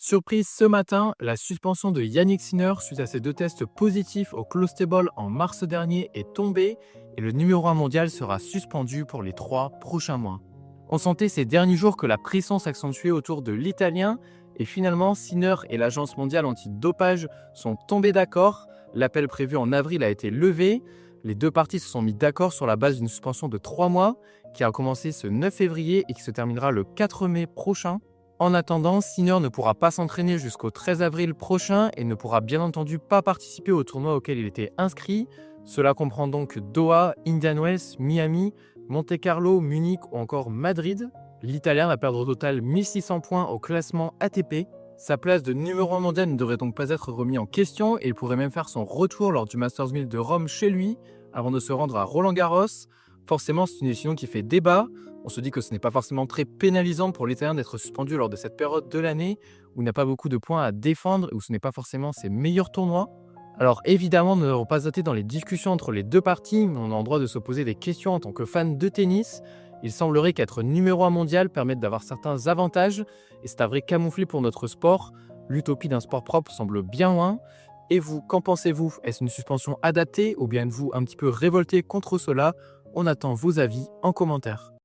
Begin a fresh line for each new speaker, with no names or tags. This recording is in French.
Surprise ce matin, la suspension de Yannick Sinner suite à ses deux tests positifs au Clostable en mars dernier est tombée et le numéro 1 mondial sera suspendu pour les 3 prochains mois. On sentait ces derniers jours que la pression s'accentuait autour de l'Italien et finalement Sinner et l'Agence mondiale antidopage sont tombés d'accord. L'appel prévu en avril a été levé. Les deux parties se sont mis d'accord sur la base d'une suspension de 3 mois qui a commencé ce 9 février et qui se terminera le 4 mai prochain. En attendant, Sinner ne pourra pas s'entraîner jusqu'au 13 avril prochain et ne pourra bien entendu pas participer au tournoi auquel il était inscrit. Cela comprend donc Doha, Indian Wells, Miami, Monte-Carlo, Munich ou encore Madrid. L'Italien va perdre au total 1600 points au classement ATP. Sa place de numéro 1 mondial ne devrait donc pas être remis en question et il pourrait même faire son retour lors du Masters 1000 de Rome chez lui avant de se rendre à Roland-Garros. Forcément, c'est une décision qui fait débat. On se dit que ce n'est pas forcément très pénalisant pour l'Italien d'être suspendu lors de cette période de l'année où il n'a pas beaucoup de points à défendre et où ce n'est pas forcément ses meilleurs tournois. Alors évidemment, nous n'avons pas été dans les discussions entre les deux parties, mais on a le droit de se poser des questions en tant que fan de tennis. Il semblerait qu'être numéro 1 mondial permette d'avoir certains avantages et c'est un vrai camouflet pour notre sport. L'utopie d'un sport propre semble bien loin. Et vous, qu'en pensez-vous? Est-ce une suspension adaptée ou bien êtes-vous un petit peu révolté contre cela? On attend vos avis en commentaire.